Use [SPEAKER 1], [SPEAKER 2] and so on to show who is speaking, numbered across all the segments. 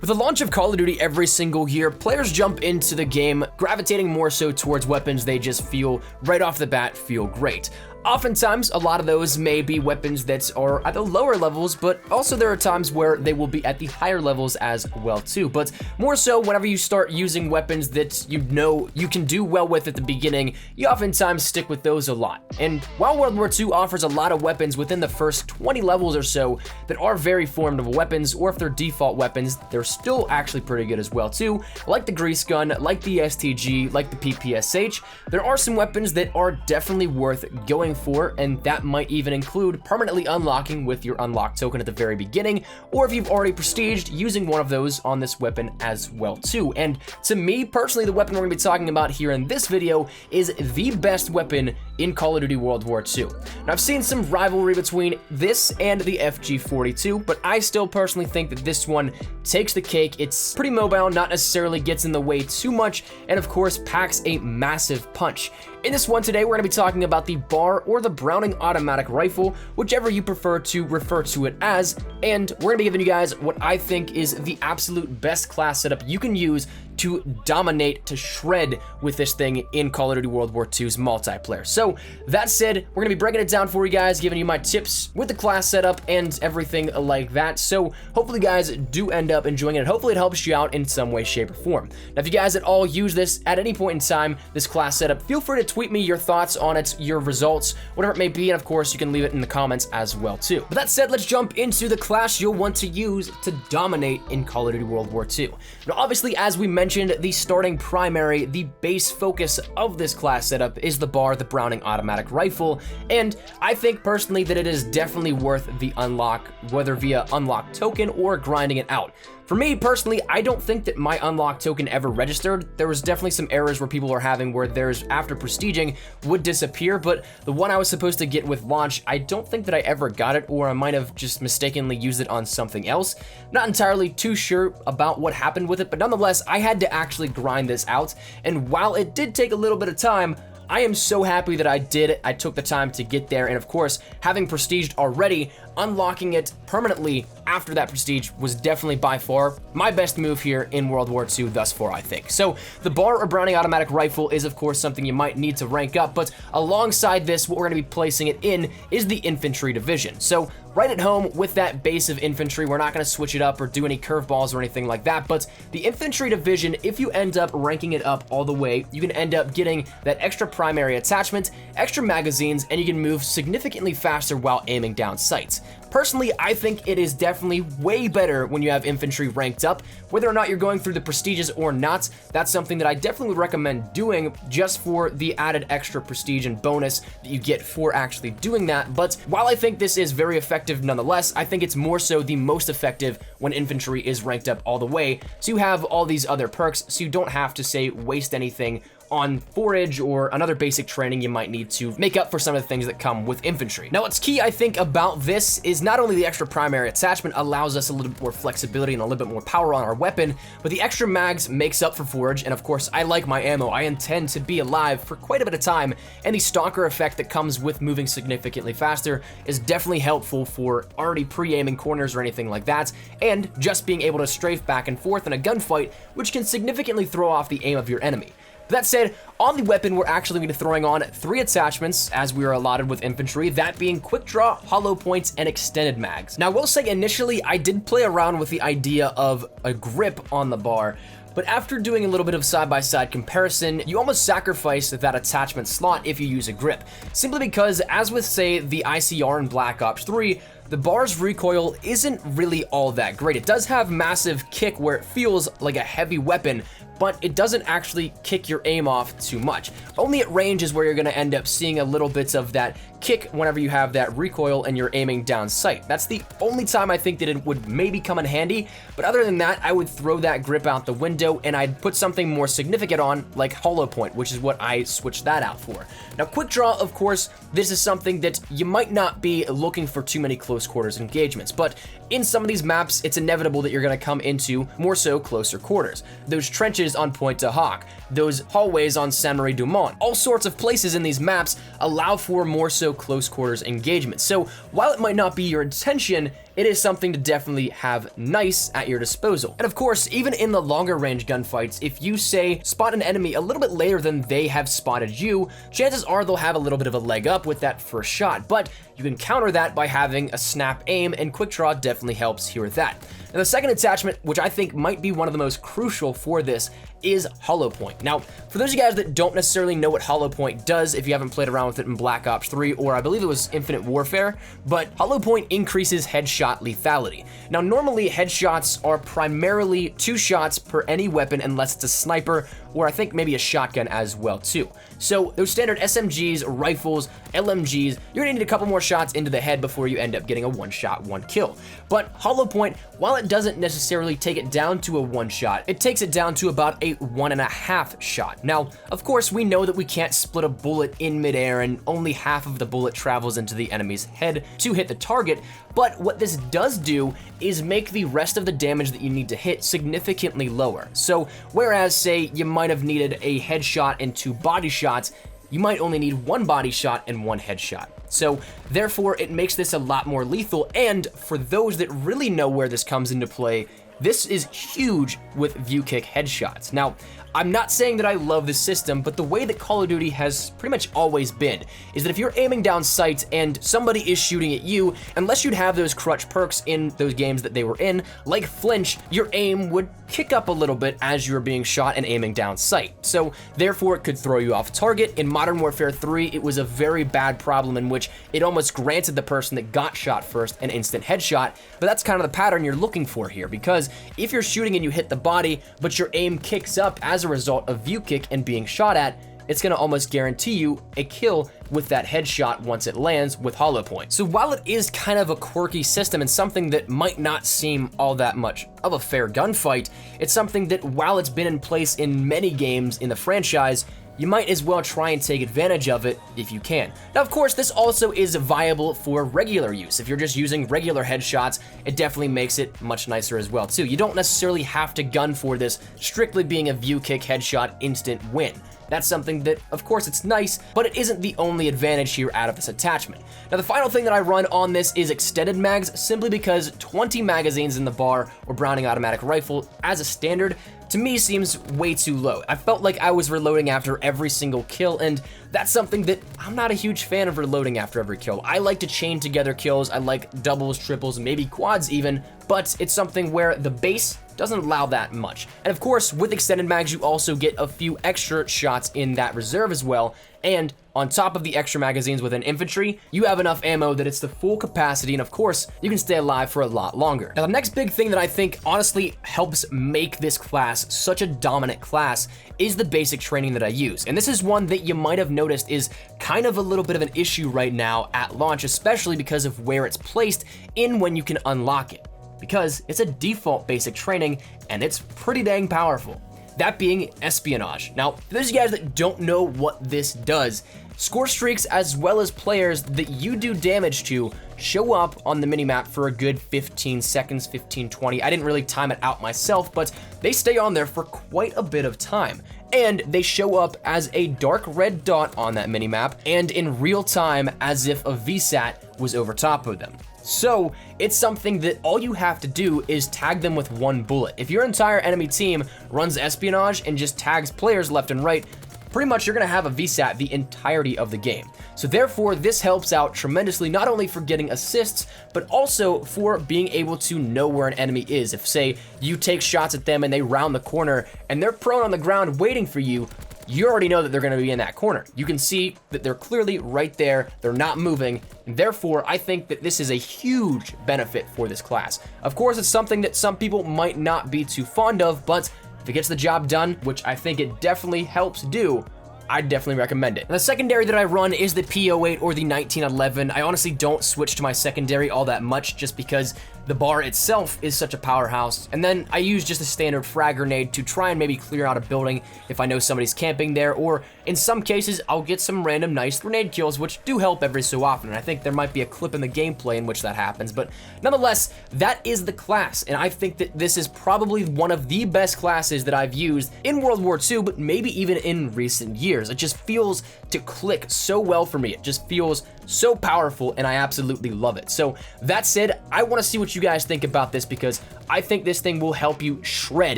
[SPEAKER 1] With the launch of Call of Duty every single year, players jump into the game gravitating more so towards weapons they just feel right off the bat feel great. Oftentimes, a lot of those may be weapons that are at the lower levels, but also there are times where they will be at the higher levels as well too. But more so, whenever you start using weapons that you know you can do well with at the beginning, you oftentimes stick with those a lot. And while World War II offers a lot of weapons within the first 20 levels or so that are very formidable weapons, or if they're default weapons, they're still actually pretty good as well too, like the grease gun, like the STG, like the PPSH, there are some weapons that are definitely worth going for, and that might even include permanently unlocking with your unlock token at the very beginning, or if you've already prestiged, using one of those on this weapon as well too. And to me personally, the weapon we're going to be talking about here in this video is the best weapon in Call of Duty World War II. Now, I've seen some rivalry between this and the FG42, but I still personally think that this one takes the cake. It's pretty mobile, not necessarily gets in the way too much, and of course packs a massive punch. In this one today, we're going to be talking about the BAR or the Browning automatic rifle, whichever you prefer to refer to it as, and we're going to be giving you guys what I think is the absolute best class setup you can use to dominate, to shred with this thing in Call of Duty World War II's multiplayer. So that said, we're going to be breaking it down for you guys, giving you my tips with the class setup and everything like that. So hopefully you guys do end up enjoying it. Hopefully it helps you out in some way, shape, or form. Now, if you guys at all use this at any point in time, this class setup, feel free to tweet me your thoughts on it, your results, whatever it may be, and of course you can leave it in the comments as well too. But that said, let's jump into the class you'll want to use to dominate in Call of Duty World War II. Now, obviously, as we mentioned, the starting primary, the base focus of this class setup is the BAR, the Browning automatic rifle, and I think personally that it is definitely worth the unlock, whether via unlock token or grinding it out. For me personally, I don't think that my unlock token ever registered. There was definitely some errors where people are having where theirs after prestiging would disappear, but the one I was supposed to get with launch, I don't think that I ever got it, or I might have just mistakenly used it on something else. Not entirely too sure about what happened with it, but nonetheless, I had to actually grind this out, and while it did take a little bit of time, I am so happy that I did it. I took the time to get there, and of course, having prestiged already, unlocking it permanently after that prestige was definitely by far my best move here in World War II thus far, I think. So the BAR or Browning automatic rifle is of course something you might need to rank up, but alongside this, what we're going to be placing it in is the infantry division. So right at home with that base of infantry, we're not going to switch it up or do any curveballs or anything like that, but the infantry division, if you end up ranking it up all the way, you can end up getting that extra primary attachment, extra magazines, and you can move significantly faster while aiming down sights. Personally, I think it is definitely way better when you have infantry ranked up. Whether or not you're going through the prestiges or not, that's something that I definitely would recommend doing just for the added extra prestige and bonus that you get for actually doing that. But while I think this is very effective nonetheless, I think it's more so the most effective when infantry is ranked up all the way, so you have all these other perks, so you don't have to, say, waste anything on forage or another basic training you might need to make up for some of the things that come with infantry. Now, what's key, I think, about this is not only the extra primary attachment allows us a little bit more flexibility and a little bit more power on our weapon, but the extra mags makes up for forage, and of course, I like my ammo. I intend to be alive for quite a bit of time, and the stalker effect that comes with moving significantly faster is definitely helpful for already pre-aiming corners or anything like that, and just being able to strafe back and forth in a gunfight, which can significantly throw off the aim of your enemy. That said, on the weapon, we're actually going to be throwing on 3 attachments, as we are allotted with infantry, that being quick draw, hollow points, and extended mags. Now, I will say initially, I did play around with the idea of a grip on the BAR, but after doing a little bit of side-by-side comparison, you almost sacrifice that attachment slot if you use a grip, simply because, as with, say, the ICR in Black Ops 3, the BAR's recoil isn't really all that great. It does have massive kick where it feels like a heavy weapon, but it doesn't actually kick your aim off too much. Only at range is where you're going to end up seeing a little bits of that kick whenever you have that recoil and you're aiming down sight. That's the only time I think that it would maybe come in handy, but other than that, I would throw that grip out the window and I'd put something more significant on, like hollow point, which is what I switched that out for. Now, quick draw, of course, this is something that you might not be looking for too many close quarters engagements, but in some of these maps, it's inevitable that you're going to come into more so closer quarters. Those trenches on Pointe du Hoc, those hallways on Saint-Marie du Mont, all sorts of places in these maps allow for more so close quarters engagement. So while it might not be your intention, it is something to definitely have nice at your disposal. And of course, even in the longer range gunfights, if you say spot an enemy a little bit later than they have spotted you, chances are they'll have a little bit of a leg up with that first shot, but you can counter that by having a snap aim, and quick draw definitely helps here with that. And the second attachment, which I think might be one of the most crucial for this, is hollow point. Now, for those of you guys that don't necessarily know what hollow point does, if you haven't played around with it in Black Ops 3, or I believe it was Infinite Warfare, but hollow point increases headshot lethality. Now, normally headshots are primarily 2 shots per any weapon unless it's a sniper, or I think maybe a shotgun as well too. So those standard SMGs, rifles, LMGs, you're gonna need a couple more shots into the head before you end up getting a 1-shot, 1-kill. But hollow point, while it doesn't necessarily take it down to a 1-shot, it takes it down to about a 1.5 shot. Now, of course, we know that we can't split a bullet in midair and only half of the bullet travels into the enemy's head to hit the target, but what this does do is make the rest of the damage that you need to hit significantly lower. So whereas, say, you might have needed a headshot and 2 body shots, you might only need 1 body shot and 1 headshot. So therefore, it makes this a lot more lethal, and for those that really know where this comes into play, this is huge with view kick headshots. Now, I'm not saying that I love this system, but the way that Call of Duty has pretty much always been is that if you're aiming down sight and somebody is shooting at you, unless you'd have those crutch perks in those games that they were in, like flinch, your aim would kick up a little bit as you're being shot and aiming down sight. So therefore, it could throw you off target. In Modern Warfare 3, it was a very bad problem in which it almost granted the person that got shot first an instant headshot, but that's kind of the pattern you're looking for here, because if you're shooting and you hit the body, but your aim kicks up as a result of view kick and being shot at, it's gonna almost guarantee you a kill with that headshot once it lands with hollow point. So while it is kind of a quirky system and something that might not seem all that much of a fair gunfight, it's something that, while it's been in place in many games in the franchise, you might as well try and take advantage of it if you can. Now, of course, this also is viable for regular use. If you're just using regular headshots, it definitely makes it much nicer as well too. You don't necessarily have to gun for this strictly being a view kick headshot instant win. That's something that, of course, it's nice, but it isn't the only advantage here out of this attachment. Now, the final thing that I run on this is extended mags, simply because 20 magazines in the bar or Browning automatic rifle as a standard, to me, seems way too low. I felt like I was reloading after every single kill, and that's something that I'm not a huge fan of, reloading after every kill. I like to chain together kills. I like doubles, triples, maybe quads even, but it's something where the base doesn't allow that much. And of course, with extended mags, you also get a few extra shots in that reserve as well, and on top of the extra magazines within infantry, you have enough ammo that it's the full capacity, and of course, you can stay alive for a lot longer. Now, the next big thing that I think honestly helps make this class such a dominant class is the basic training that I use. And this is one that you might have noticed is kind of a little bit of an issue right now at launch, especially because of where it's placed in when you can unlock it, because it's a default basic training and it's pretty dang powerful. That being espionage. Now, for those of you guys that don't know what this does, score streaks as well as players that you do damage to show up on the minimap for a good 15 seconds, 15, 20. I didn't really time it out myself, but they stay on there for quite a bit of time. And they show up as a dark red dot on that minimap and in real time as if a VSAT was over top of them. So it's something that all you have to do is tag them with 1 bullet. If your entire enemy team runs espionage and just tags players left and right, pretty much you're gonna have a VSAT the entirety of the game. So therefore, this helps out tremendously, not only for getting assists, but also for being able to know where an enemy is. If, say, you take shots at them and they round the corner and they're prone on the ground waiting for you, you already know that they're gonna be in that corner. You can see that they're clearly right there, they're not moving, and therefore I think that this is a huge benefit for this class. Of course, it's something that some people might not be too fond of, but if it gets the job done, which I think it definitely helps do, I definitely recommend it. Now, the secondary that I run is the P08 or the 1911. I honestly don't switch to my secondary all that much just because the bar itself is such a powerhouse. And then I use just a standard frag grenade to try and maybe clear out a building if I know somebody's camping there, or in some cases, I'll get some random nice grenade kills, which do help every so often. And I think there might be a clip in the gameplay in which that happens, but nonetheless, that is the class. And I think that this is probably one of the best classes that I've used in World War II, but maybe even in recent years. It just feels to click so well for me. It just feels so powerful, and I absolutely love it. So that said, I want to see what you guys think about this, because I think this thing will help you shred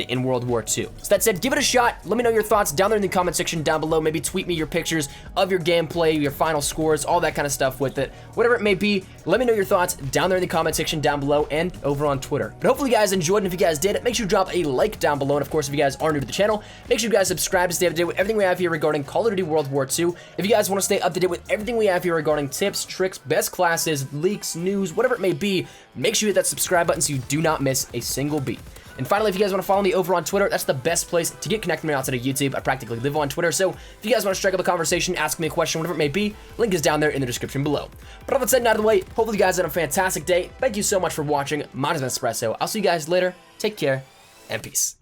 [SPEAKER 1] in World War II. So that said, give it a shot. Let me know your thoughts down there in the comment section down below. Maybe tweet me your pictures of your gameplay, your final scores, all that kind of stuff with it. Whatever it may be, let me know your thoughts down there in the comment section down below and over on Twitter. But hopefully you guys enjoyed, and if you guys did, make sure you drop a like down below. And of course, if you guys are new to the channel, make sure you guys subscribe to stay up to date with everything we have here regarding Call of Duty World War II. If you guys want to stay up to date with everything we have here regarding tips, tricks, best classes, leaks, news, whatever it may be, make sure you hit that subscribe button so you do not miss a single beat. And finally, if you guys want to follow me over on Twitter, that's the best place to get connected with me outside of YouTube. I practically live on Twitter, so if you guys want to strike up a conversation, ask me a question, whatever it may be, link is down there in the description below. But all that said and out of the way, hopefully you guys had a fantastic day. Thank you so much for watching. Mine is Espresso. I'll see you guys later. Take care, and peace.